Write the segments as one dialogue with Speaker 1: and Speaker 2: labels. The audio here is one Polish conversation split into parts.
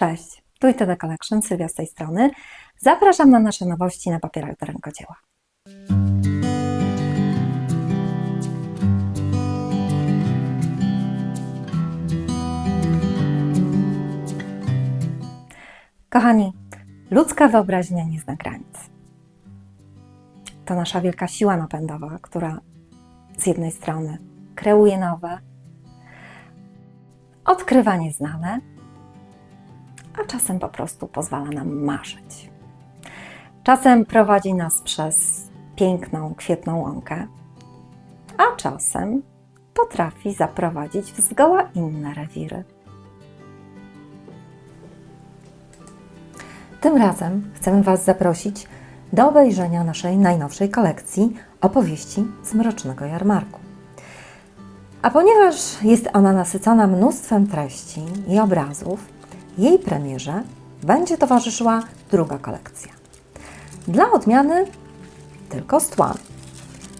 Speaker 1: Cześć, tu i The Collection, Sylwia z tej strony. Zapraszam na nasze nowości na papierach do rękodzieła. Kochani, ludzka wyobraźnia nie zna granic. To nasza wielka siła napędowa, która z jednej strony kreuje nowe, odkrywa nieznane, a czasem po prostu pozwala nam marzyć. Czasem prowadzi nas przez piękną, kwietną łąkę, a czasem potrafi zaprowadzić w zgoła inne rewiry. Tym razem chcemy Was zaprosić do obejrzenia naszej najnowszej kolekcji opowieści z Mrocznego Jarmarku. A ponieważ jest ona nasycona mnóstwem treści i obrazów, jej premierze będzie towarzyszyła druga kolekcja. Dla odmiany tylko z tłami,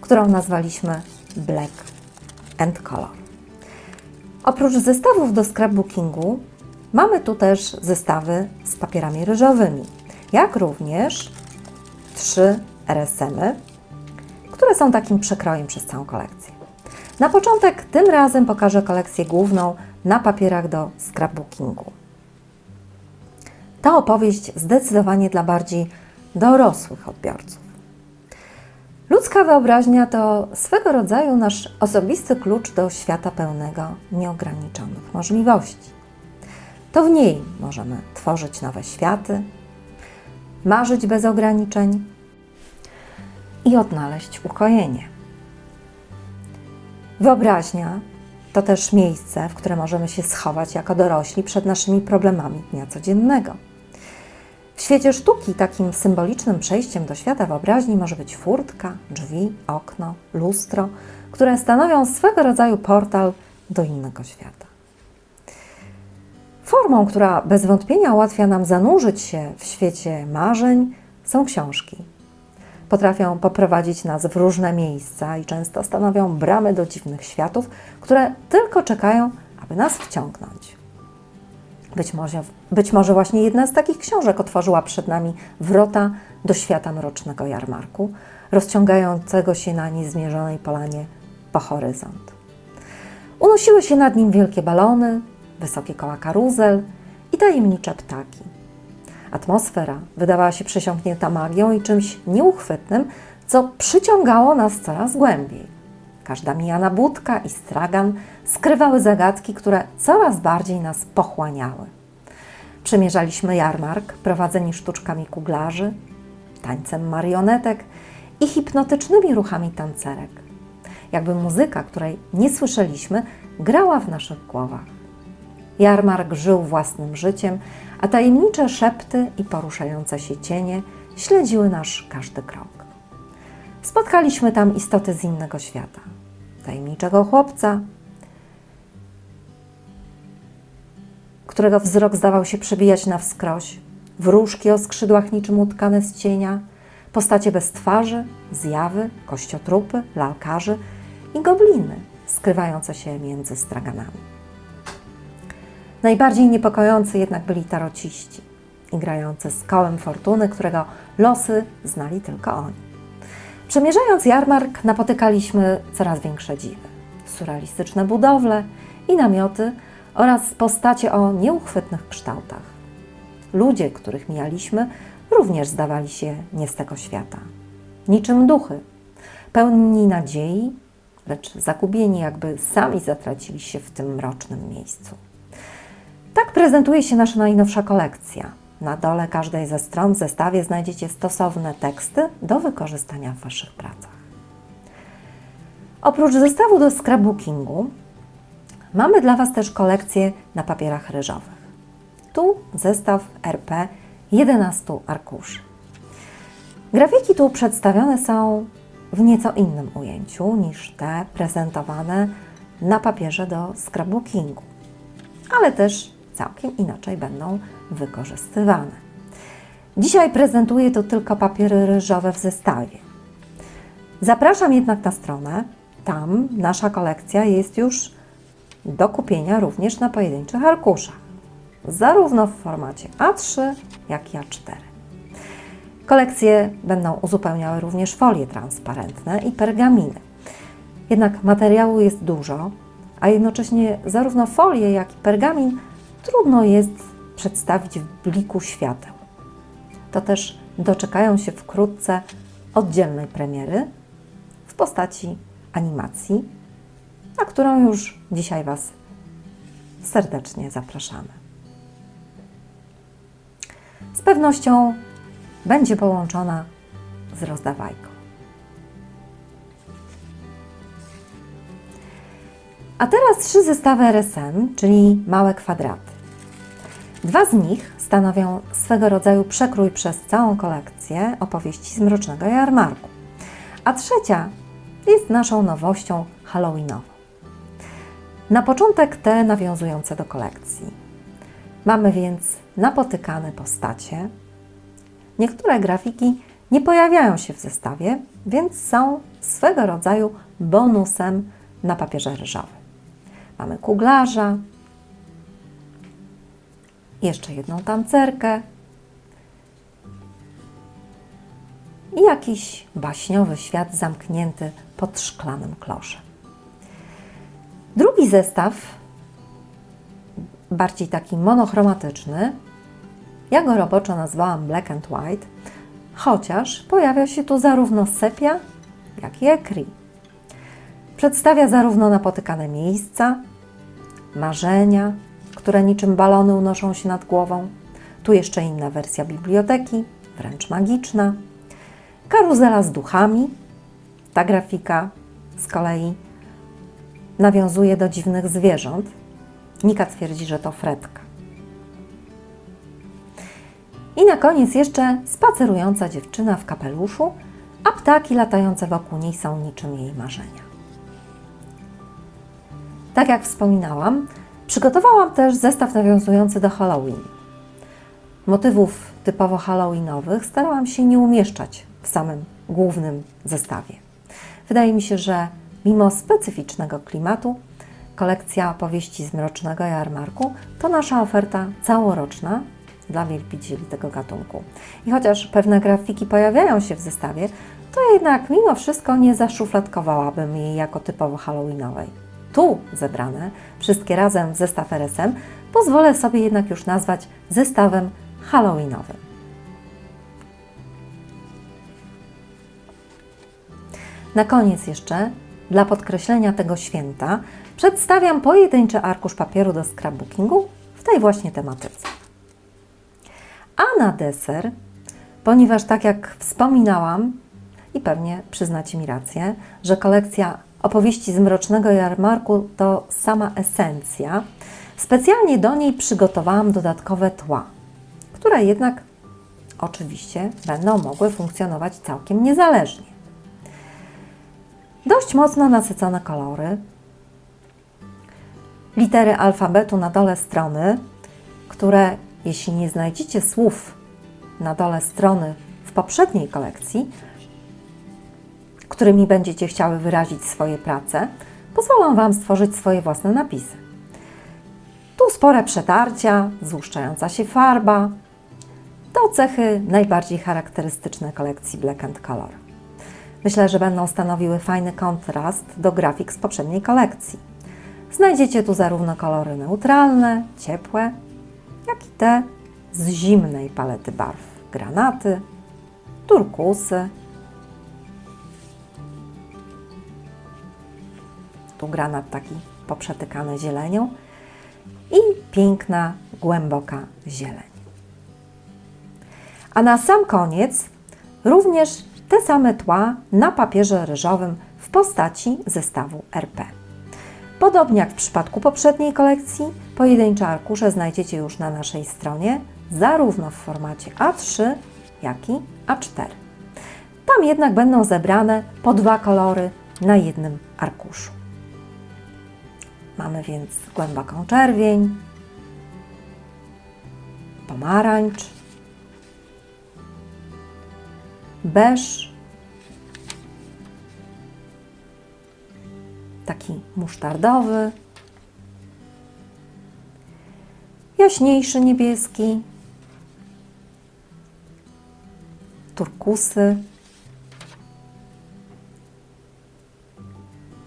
Speaker 1: którą nazwaliśmy Black and Color. Oprócz zestawów do scrapbookingu mamy tu też zestawy z papierami ryżowymi, jak również 3 RSM-y, które są takim przekrojem przez całą kolekcję. Na początek tym razem pokażę kolekcję główną na papierach do scrapbookingu. Ta opowieść zdecydowanie dla bardziej dorosłych odbiorców. Ludzka wyobraźnia to swego rodzaju nasz osobisty klucz do świata pełnego nieograniczonych możliwości. To w niej możemy tworzyć nowe światy, marzyć bez ograniczeń i odnaleźć ukojenie. Wyobraźnia to też miejsce, w które możemy się schować jako dorośli przed naszymi problemami dnia codziennego. W świecie sztuki takim symbolicznym przejściem do świata wyobraźni może być furtka, drzwi, okno, lustro, które stanowią swego rodzaju portal do innego świata. Formą, która bez wątpienia ułatwia nam zanurzyć się w świecie marzeń, są książki. Potrafią poprowadzić nas w różne miejsca i często stanowią bramy do dziwnych światów, które tylko czekają, aby nas wciągnąć. Być może właśnie jedna z takich książek otworzyła przed nami wrota do świata Mrocznego Jarmarku, rozciągającego się na niezmierzonej polanie po horyzont. Unosiły się nad nim wielkie balony, wysokie koła karuzel i tajemnicze ptaki. Atmosfera wydawała się przesiąknięta magią i czymś nieuchwytnym, co przyciągało nas coraz głębiej. Każda mijana budka i stragan skrywały zagadki, które coraz bardziej nas pochłaniały. Przemierzaliśmy jarmark, prowadzeni sztuczkami kuglarzy, tańcem marionetek i hipnotycznymi ruchami tancerek. Jakby muzyka, której nie słyszeliśmy, grała w naszych głowach. Jarmark żył własnym życiem, a tajemnicze szepty i poruszające się cienie śledziły nasz każdy krok. Spotkaliśmy tam istoty z innego świata. Tajemniczego chłopca, którego wzrok zdawał się przebijać na wskroś, wróżki o skrzydłach niczym utkane z cienia, postacie bez twarzy, zjawy, kościotrupy, lalkarzy i gobliny skrywające się między straganami. Najbardziej niepokojący jednak byli tarociści i grający z kołem fortuny, którego losy znali tylko oni. Przemierzając jarmark napotykaliśmy coraz większe dziwy. Surrealistyczne budowle i namioty oraz postacie o nieuchwytnych kształtach. Ludzie, których mijaliśmy, również zdawali się nie z tego świata. Niczym duchy, pełni nadziei, lecz zagubieni, jakby sami zatracili się w tym mrocznym miejscu. Tak prezentuje się nasza najnowsza kolekcja. Na dole każdej ze stron w zestawie znajdziecie stosowne teksty do wykorzystania w Waszych pracach. Oprócz zestawu do scrapbookingu mamy dla Was też kolekcję na papierach ryżowych. Tu zestaw RP 11 arkuszy. Grafiki tu przedstawione są w nieco innym ujęciu niż te prezentowane na papierze do scrapbookingu, ale też całkiem inaczej będą wykorzystywane. Dzisiaj prezentuję tu tylko papiery ryżowe w zestawie. Zapraszam jednak na stronę. Tam nasza kolekcja jest już do kupienia również na pojedynczych arkuszach. zarówno w formacie A3, jak i A4. Kolekcje będą uzupełniały również folie transparentne i pergaminy. Jednak materiału jest dużo, a jednocześnie zarówno folię, jak i pergamin trudno jest przedstawić w bliku świateł. To też doczekają się wkrótce oddzielnej premiery w postaci animacji, na którą już dzisiaj Was serdecznie zapraszamy. Z pewnością będzie połączona z rozdawajką. A teraz 3 zestawy RSM, czyli małe kwadraty. 2 z nich stanowią swego rodzaju przekrój przez całą kolekcję opowieści z Mrocznego Jarmarku, a trzecia jest naszą nowością halloweenową. Na początek te nawiązujące do kolekcji. Mamy więc napotykane postacie. Niektóre grafiki nie pojawiają się w zestawie, więc są swego rodzaju bonusem na papierze ryżowym. Mamy kuglarza, jeszcze jedną tancerkę i jakiś baśniowy świat zamknięty pod szklanym kloszem. Drugi zestaw, bardziej taki monochromatyczny, ja go roboczo nazwałam Black and White, chociaż pojawia się tu zarówno sepia, jak i ecru. Przedstawia zarówno napotykane miejsca, marzenia, które niczym balony unoszą się nad głową. Tu jeszcze inna wersja biblioteki, wręcz magiczna. Karuzela z duchami. Ta grafika z kolei nawiązuje do dziwnych zwierząt. Nika twierdzi, że to fretka. I na koniec jeszcze spacerująca dziewczyna w kapeluszu, a ptaki latające wokół niej są niczym jej marzenia. Tak jak wspominałam, przygotowałam też zestaw nawiązujący do Halloween. Motywów typowo halloweenowych starałam się nie umieszczać w samym głównym zestawie. Wydaje mi się, że mimo specyficznego klimatu, kolekcja opowieści z Mrocznego Jarmarku to nasza oferta całoroczna dla wielbicieli tego gatunku. I chociaż pewne grafiki pojawiają się w zestawie, to jednak mimo wszystko nie zaszufladkowałabym jej jako typowo halloweenowej. Tu zebrane, wszystkie razem w zestaw RSM, pozwolę sobie jednak już nazwać zestawem halloweenowym. Na koniec jeszcze, dla podkreślenia tego święta, przedstawiam pojedynczy arkusz papieru do scrapbookingu w tej właśnie tematyce. A na deser, ponieważ tak jak wspominałam, i pewnie przyznacie mi rację, że kolekcja opowieści z Mrocznego Jarmarku to sama esencja, specjalnie do niej przygotowałam dodatkowe tła, które jednak oczywiście będą mogły funkcjonować całkiem niezależnie. Dość mocno nasycone kolory, litery alfabetu na dole strony, które jeśli nie znajdziecie słów na dole strony w poprzedniej kolekcji, którymi będziecie chciały wyrazić swoje prace, pozwolą Wam stworzyć swoje własne napisy. Tu spore przetarcia, złuszczająca się farba. To cechy najbardziej charakterystyczne kolekcji Black & Color. Myślę, że będą stanowiły fajny kontrast do grafik z poprzedniej kolekcji. Znajdziecie tu zarówno kolory neutralne, ciepłe, jak i te z zimnej palety barw. Granaty, turkusy. Tu granat taki poprzetykany zielenią i piękna, głęboka zieleń. A na sam koniec również te same tła na papierze ryżowym w postaci zestawu RP. Podobnie jak w przypadku poprzedniej kolekcji, pojedyncze arkusze znajdziecie już na naszej stronie, zarówno w formacie A3, jak i A4. Tam jednak będą zebrane po 2 kolory na jednym arkuszu. Mamy więc głęboką czerwień, pomarańcz, beż, taki musztardowy, jaśniejszy niebieski, turkusy,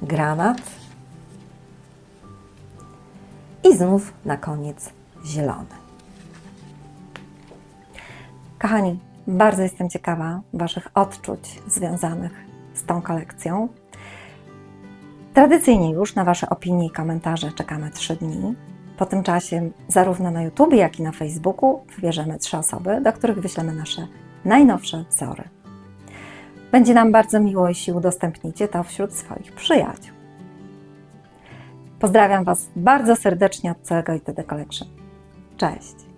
Speaker 1: granat i znów na koniec zielony. Kochani, bardzo jestem ciekawa Waszych odczuć związanych z tą kolekcją. Tradycyjnie już na Wasze opinie i komentarze czekamy 3 dni. Po tym czasie zarówno na YouTube, jak i na Facebooku wybierzemy 3 osoby, do których wyślemy nasze najnowsze wzory. Będzie nam bardzo miło, jeśli udostępnicie to wśród swoich przyjaciół. Pozdrawiam Was bardzo serdecznie od całego ITD Collection. Cześć!